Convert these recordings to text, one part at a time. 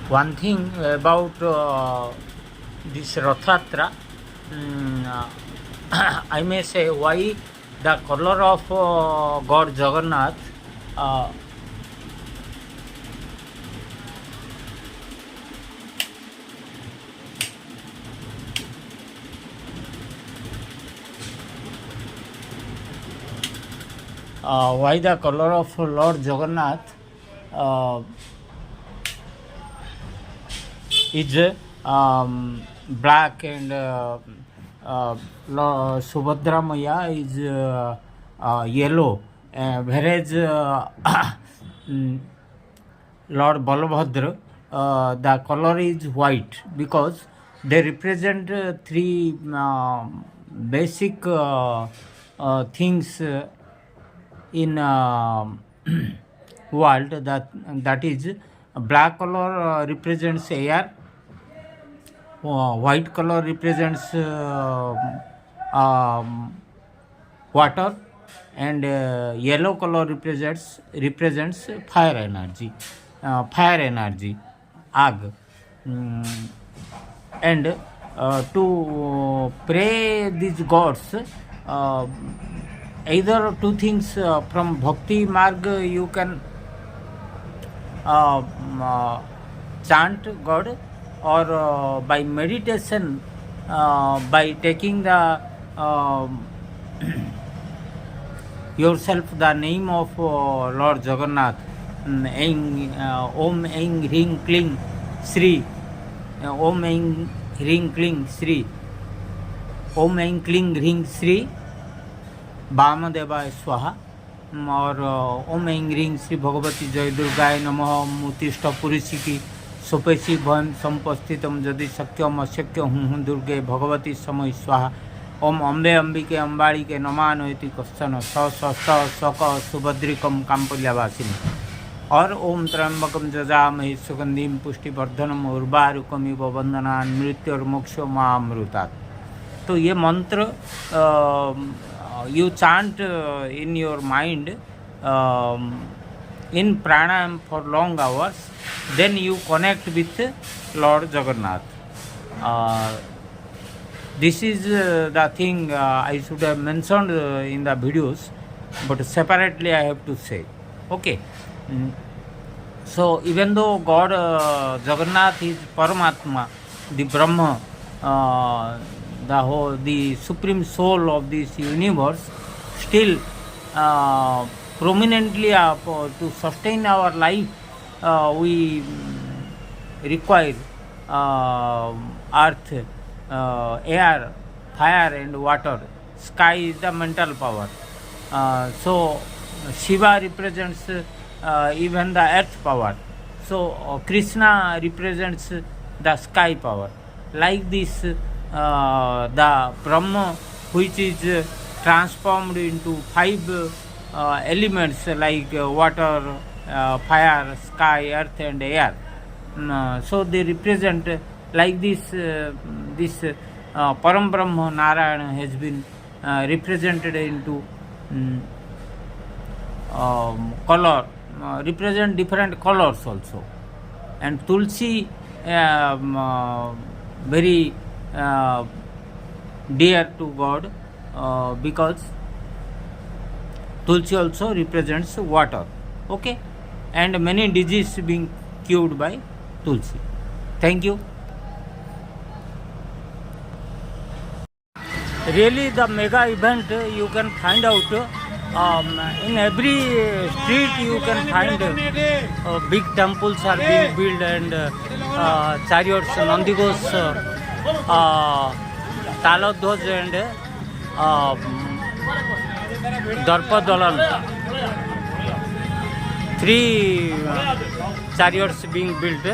one thing about this Rathatra, I may say why the color of God Jagannath why the color of Lord Jagannath is black and Subhadra Maya is yellow, whereas Lord Balabhadra the color is white because they represent three basic things in world, that is black color represents air, white color represents water, and yellow color represents fire energy, ag. And to pray these gods, either two things, from bhakti marg you can chant God, or by meditation, by taking the yourself the name of Lord Jagannath, Om Aing Hring Kling Sri, Om Aing Hring Kling Sri, Om Aing Kling Hring Sri वामदेवाय स्वाहा, और ओम ऐं ह्रीं श्री भगवती जय दुर्गाय नमः, मुतिष्ठ पुरुषी की सुपेशी भयं संपस्थितम यदि शक्यम अशक्य हूँ दुर्गे भगवती समय स्वाहा, ओम अम्बे अंबिके अम्बालिके नमानयति कश्चन सक सुभद्रिकम काम्पल्यावासिनी, और ओम त्र्यंबकम जजामहे सुगंधिम पुष्टिवर्धनम उर्वारुकमिव वंदनान् मृत्युर्मोक्षमामृतात्। तो ये मंत्र you chant in your mind in pranayam for long hours, then you connect with Lord Jagannath. This is the thing I should have mentioned in the videos, but separately I have to say. Okay. So even though God Jagannath is Paramatma, the Brahma, the supreme soul of this universe, still prominently to sustain our life we require earth, air, fire and water. Sky is the mental power. So Shiva represents even the earth power. So Krishna represents the sky power. Like this, the Brahma, which is transformed into five elements like water, fire, sky, earth and air. So they represent like this. This Param Brahma Narayana has been represented into color, represent different colors also. And Tulsi, very dear to God, because Tulsi also represents water. Okay, and many diseases being cured by Tulsi. Thank you. Really, the mega event you can find out in every street. You can find big temples are being built, and chariots, Nandighosh, Talodhwaj and Darpadalan. Three chariots being built.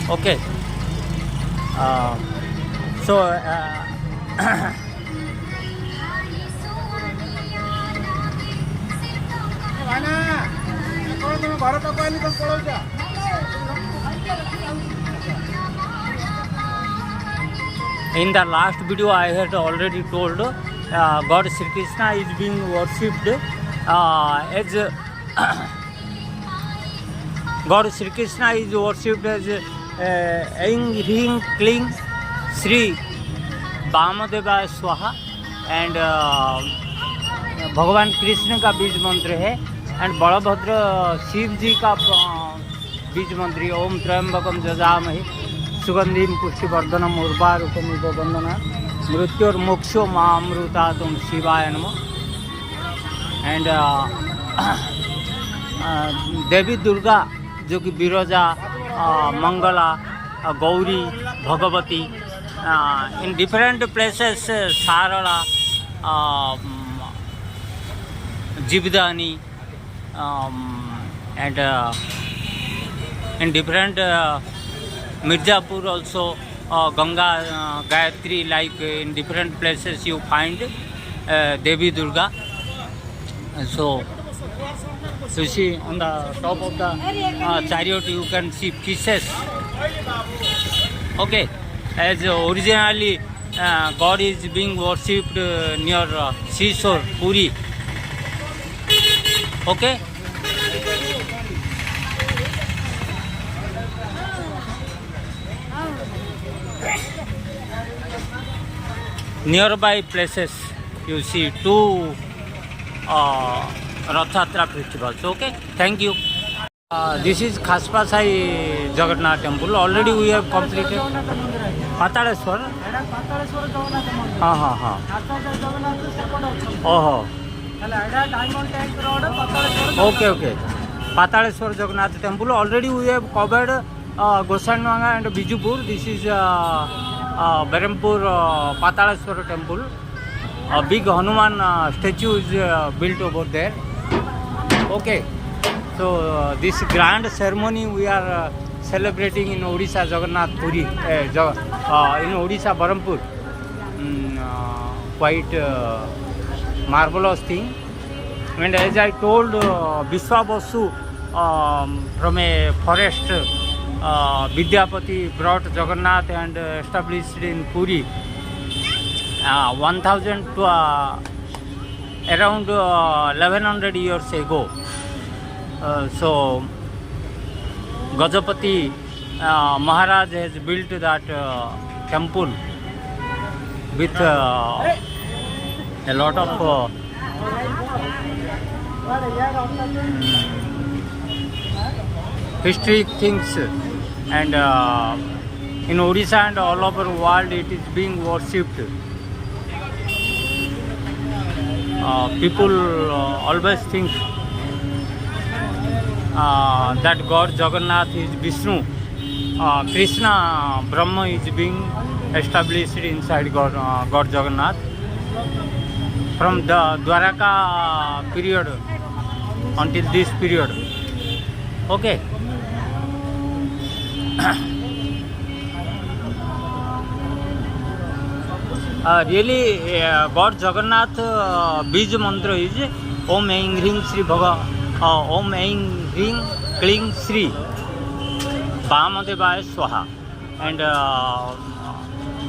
Okay. So in the last video I had already told God Sri Krishna is being worshipped as God Sri Krishna is worshipped as Aing Hring Kling Sri वामदेवाय स्वाहा and भगवान कृष्ण का बीज मंत्र है and Balabhadra Shiv जी का बीज मंत्र है ओम त्र्यंबकम जजामहे सुगंधिम पुष्टिवर्धनम उर्वारुकमिव वंदना मृत्युर्मोक्षो मामृतातुम शिवाय नमः एंड देवी दुर्गा जो कि Viraja Mangala Gauri Bhagwati in different places Sarala, Jivdani and in different Mirzapur also Ganga Gayatri, like in different places you find Devi Durga. So you see on the top of the chariot you can see fishes. Okay. As originally God is being worshipped near seashore, Puri. Okay. Nearby places you see two Rathatra festivals. Okay. Thank you. This is Khaspa Sai Jagannath temple. Already we have completed. Pataleshwar हाँ हाँ हाँ ओहो okay okay Pataleswar Jagannath temple already we have covered Gosaivanga and Bijupur this is Berhampur Pataleswar temple big Hanuman statue is built over there okay so this grand ceremony we are celebrating in Odisha Jagannath Puri in Odisha Barampur quite marvelous thing and as I told Vishwa Basu from a forest Vidyapati brought Jagannath and established in Puri 1000 to around 1100 years ago so Gajapati Maharaj has built that temple with a lot of historic things and in Odisha and all over the world it is being worshipped. People always think that God Jagannath is Vishnu, Krishna Brahma is being established inside God Jagannath from the Dwaraka period until this period. Okay. Really God Jagannath Bij mantra is Om Aing Hring Sri Om Aing Hring Kling Sri Vamadevaya Swaha and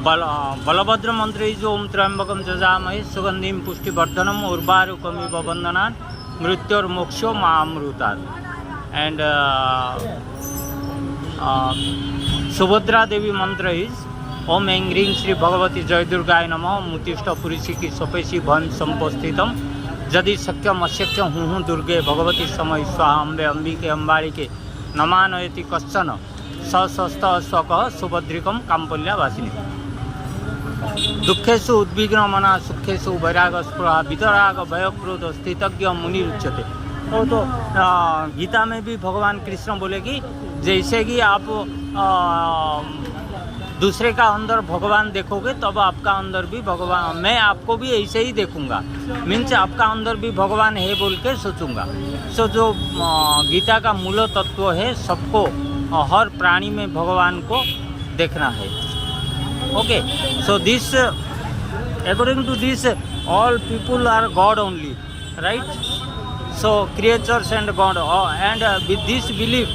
Balabhadra mantra is Om Trambakam Jajamahe Sugandhim Pushtivardhanam Urvarukamiv Vandanan Mrityor Moksho Maamrutat and Subhadra Devi mantra is Om Aing Hring Sri Bhagavati Jai Durgaya Namaha Mutishta Purishiki Sopeshi Bhan Sampostitam यदि शक्यम अशक्य हूँ दुर्गे भगवती समय स्वाहा अम्बे अंबिके अम्बालिके नमानयति कश्चन सशस्त स्वक सुभद्रिकम काम्पल्यावासिनी दुखेषु उद्विग्नमना सुखेषु वैराग स्पृहा वितराग भयक्रोध स्थितज्ञ मुनि उच्यते। तो गीता में भी भगवान कृष्ण बोले कि जैसे कि आप दूसरे का अंदर भगवान देखोगे तब आपका अंदर भी भगवान मैं आपको भी ऐसे ही देखूंगा मीन्स आपका अंदर भी भगवान है बोल के सोचूंगा। सो जो गीता का मूल तत्व है सबको हर प्राणी में भगवान को देखना है। Okay so this according to this all people are god only right so creatures and god and with this belief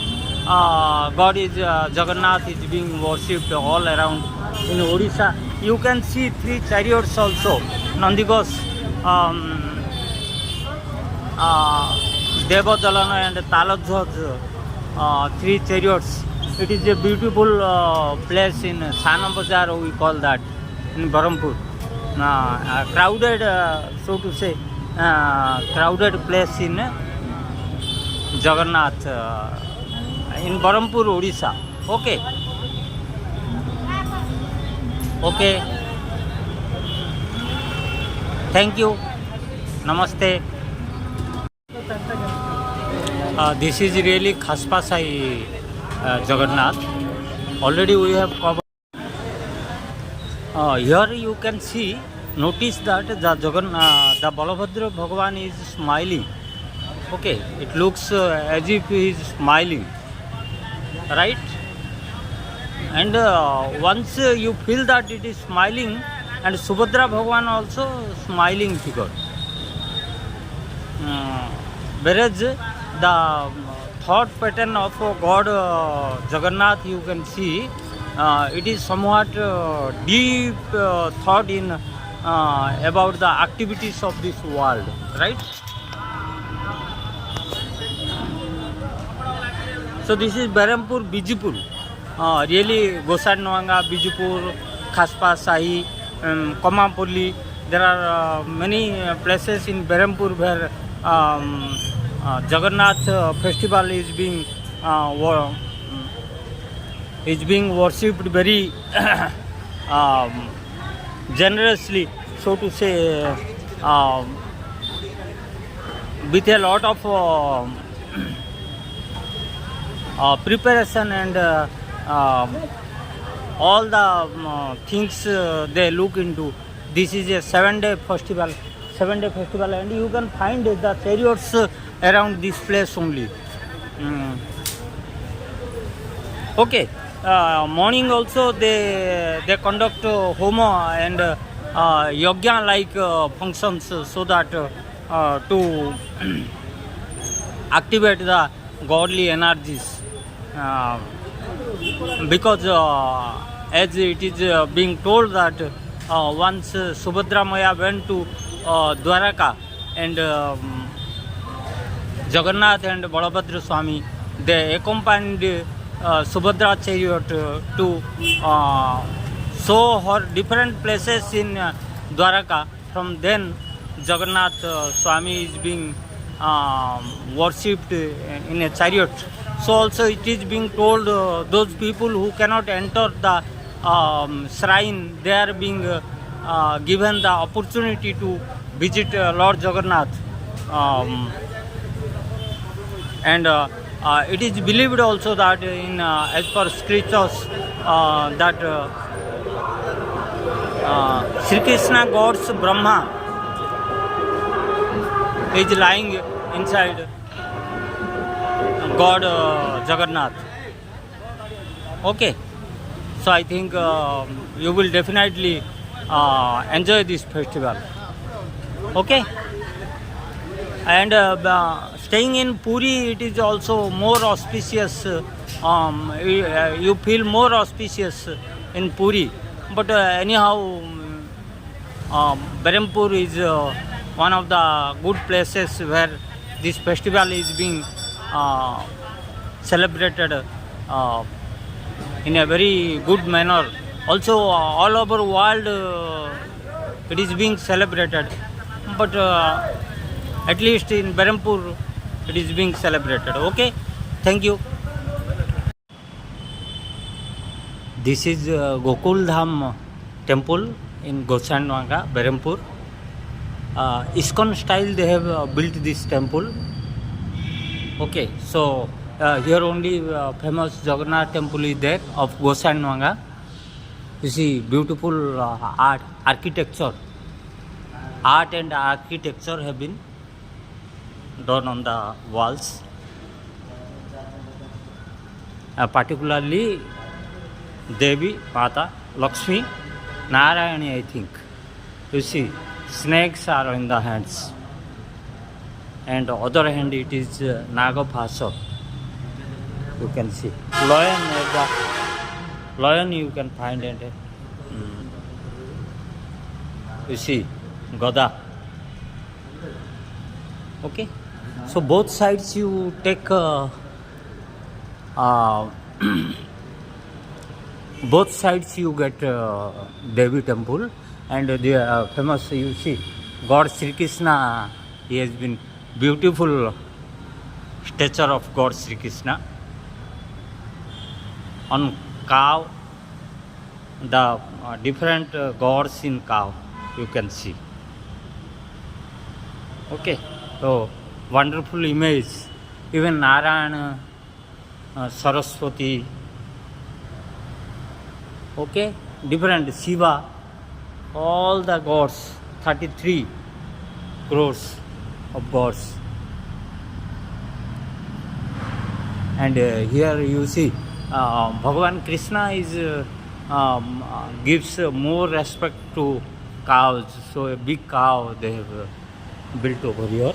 God is Jagannath is being worshipped all around in Odisha. You can see 3 chariots also. Nandigos, Devadalana and Taladzhaj three chariots. It is a beautiful place in Sana Bazar, we call that, in Berhampur. Crowded, so to say, crowded place in Jagannath, in Berhampur, Odisha. Okay. Okay. Thank you. Namaste. This is really Khaspa Sai Jagannath. Already we have covered. Here you can see, notice that the Balabhadra Bhagavan is smiling. Okay, it looks as if he is smiling, right? And once you feel that it is smiling, and Subhadra Bhagavan also smiling figure. Whereas the thought pattern of God Jagannath, you can see, it is somewhat deep thought in about the activities of this world, right? So this is Berhampur, Bijipur. Really Gosainwanga, Bijipur, Khaspa Sai, Komapoli. There are many places in Berhampur where Jagannath festival is being worshipped very generously, so to say, with a lot of preparation and all the things they look into. This is a 7-day festival, and you can find the chariots around this place only. Okay. Morning also they conduct homa and yajna like functions, so that to activate the godly energies, because as it is being told that once Subhadra Maya went to Dwaraka, and Jagannath and Balabhadra Swami, they accompanied Subhadra chariot to show her different places in Dwaraka. From then Jagannath Swami is being worshipped in a chariot. So also it is being told those people who cannot enter the shrine, they are being given the opportunity to visit Lord Jagannath. And it is believed also that in as per scriptures that Sri Krishna God's Brahma is lying inside God Jagannath. Okay, so I think you will definitely enjoy this festival. Okay, and staying in Puri, it is also more auspicious. You feel more auspicious in Puri, but anyhow, Berhampur is one of the good places where this festival is being celebrated in a very good manner. Also, all over world it is being celebrated, but at least in Berhampur it is being celebrated. Okay, thank you. This is Gokul Dham temple in Gosainwanga, Berhampur. ISKCON style they have built this temple. Okay, so here only famous Jagannath temple is there of Gosainwanga. You see beautiful architecture. Art and architecture have been done on the walls. Particularly Devi, Mata, Lakshmi, Narayani, I think. You see, snakes are in the hands. And other hand it is Nagaphasa. You can see. Lion you can find, and you see Gada. Okay. So both sides you take uh, both sides you get Devi temple, and the famous, you see, God Sri Krishna, he has been beautiful stature of God Sri Krishna on cow, the different gods in cow you can see. Okay, so wonderful image. Even Narayana, Saraswati, okay, different Shiva, all the gods, 33 crores of gods. And here you see Bhagavan Krishna is gives more respect to cows. So a big cow they have built over here,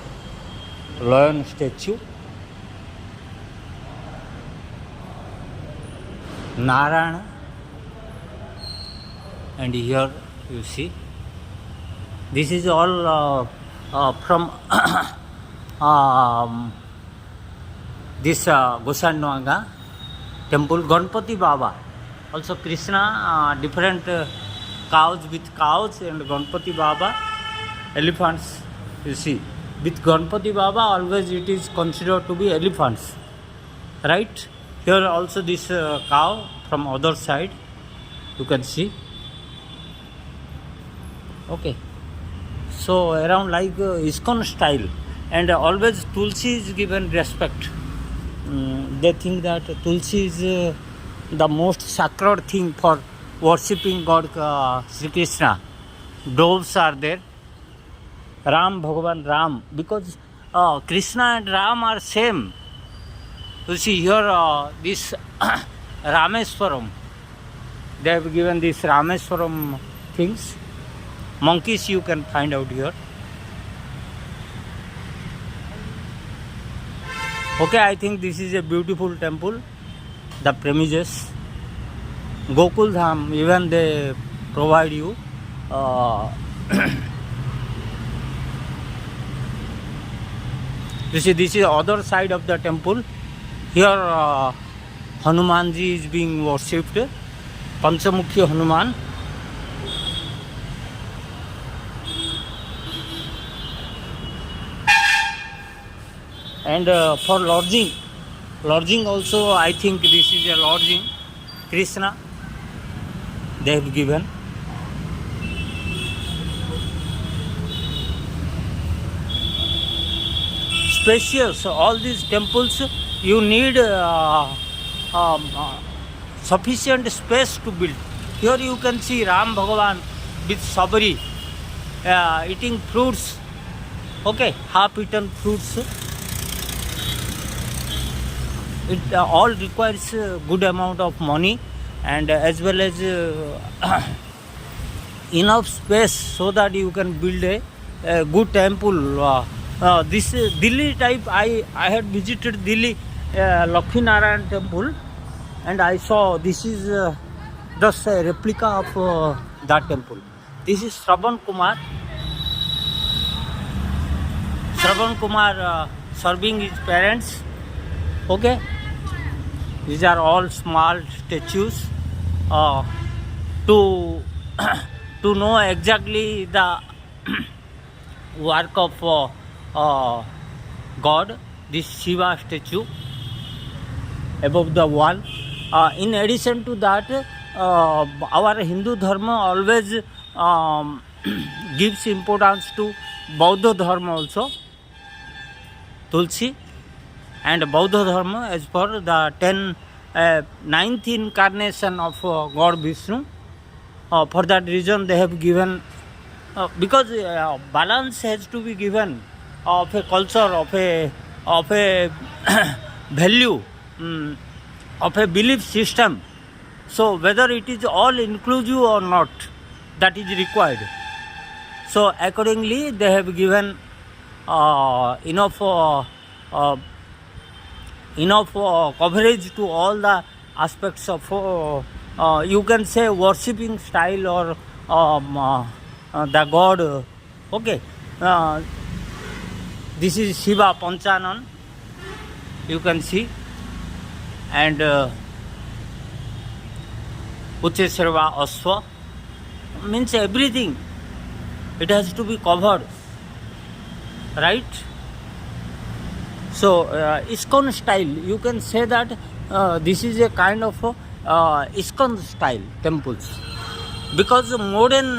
lion statue, Narayana, and here you see this is all from this Gosandwanga temple. Ganpati Baba, also Krishna, different cows with cows, and Ganpati Baba, elephants. You see, with Ganpati Baba always it is considered to be elephants, right? Here also this cow from other side you can see. Okay, so around like ISKCON style, and always Tulsi is given respect. They think that Tulsi is the most sacred thing for worshipping God Sri Krishna. Doves are there, Ram, Bhagavan Ram, because Krishna and Ram are same. You see here this Rameswaram, they have given this Rameswaram things. Monkeys you can find out here. Okay, I think this is a beautiful temple. The premises, Gokul Dham, even they provide you you see, this is other side of the temple. Here Hanumanji is being worshipped, Panchamukhi Hanuman. And for lodging also, I think this is a lodging, Krishna they have given. Spacious, all these temples you need sufficient space to build. Here you can see Ram Bhagavan with Sabari eating fruits, okay, half eaten fruits. It all requires good amount of money, and as well as enough space so that you can build a good temple. This Delhi type, I had visited Delhi Lakshmi Narayan temple, and I saw this is just a replica of that temple. This is Shravan Kumar serving his parents. Okay, these are all small statues. To know exactly the work of God, this Shiva statue above the wall. In addition to that, our Hindu Dharma always gives importance to Bauddha Dharma also. Tulsi and Bauddha Dharma as per the ninth incarnation of God Vishnu. For that reason they have given, because balance has to be given of a culture, of a value, of a belief system. So whether it is all inclusive or not, that is required. So accordingly they have given enough coverage to all the aspects of you can say worshipping style or the God. Okay, this is Shiva Panchanan, you can see. and Uchesarva Aswa, means everything. It has to be covered, right? So ISKCON style, you can say that this is a kind of ISKCON style temples, because modern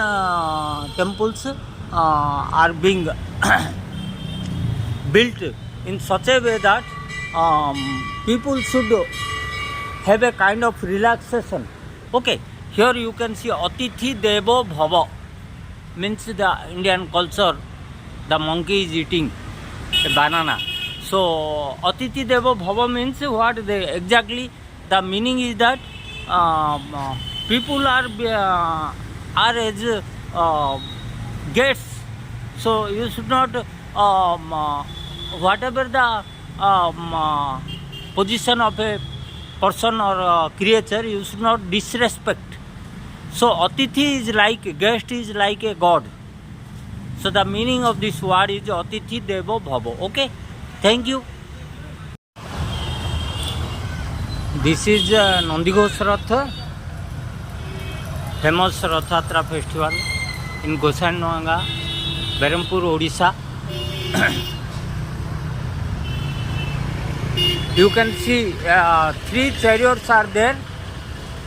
temples are being built in such a way that people should have a kind of relaxation. Okay, here you can see Atithi Devo Bhava, means the Indian culture, the monkey is eating a banana. So Atithi Devo Bhava means what? Exactly the meaning is that people are as guests. So you should not whatever the position of a person or creature, you should not disrespect. So Atithi is like, guest is like a god. So the meaning of this word is Atithi Devo Bhava. Okay, thank you. This is Nandighosh Rath, famous Rath Yatra festival in Gosainnuanga, Berhampur, Odisha. You can see 3 chariots are there.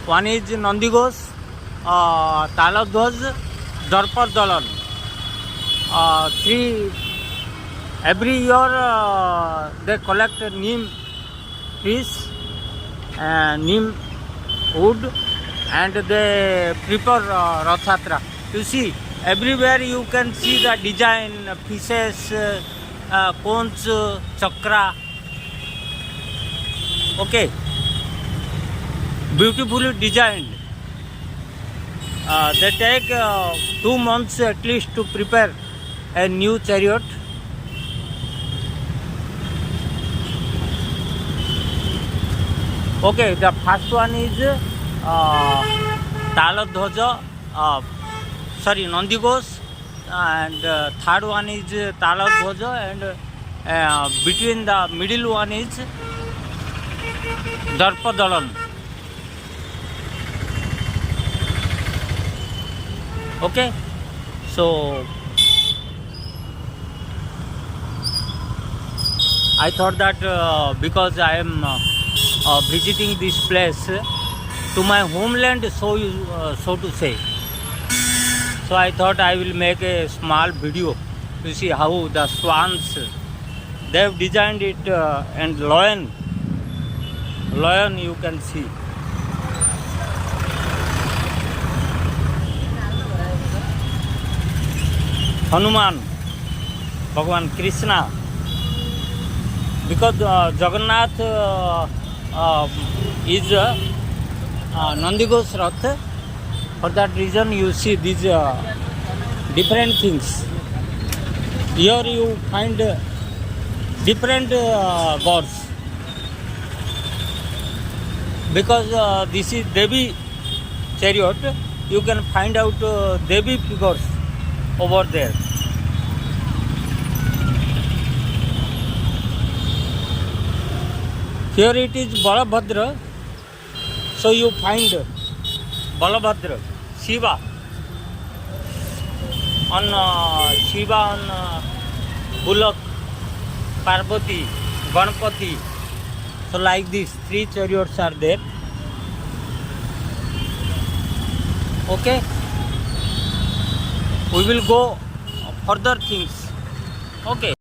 One is Nandighosh, Taladhwaj, Darpa Dalan. 3 every year they collect neem trees, neem wood, and they prepare Rath Yatra. You see, everywhere you can see the design, fishes, cones, chakra. Okay, beautifully designed. They take 2 months at least to prepare a new chariot. Okay, the first one is Taladhwaja, Nandighosh, and third one is Taladhwaja, and between the middle one is Darpa Dalan. Okay, so I thought that because I am visiting this place to my homeland, so to say, so I thought I will make a small video to see how the swans, they have designed it, and lion you can see. Hanuman, Bhagwan Krishna, because Jagannath is Nandighosh Rath. For that reason you see these different things. Here you find different gods, because this is Devi chariot. You can find out Devi figures over there. Here it is Balabhadra, so you find Balabhadra, Shiva on Bullock, Parvati, Ganpati. So like this, 3 chariots are there. Okay, we will go further things. Okay.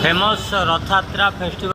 famous Rath Yatra festival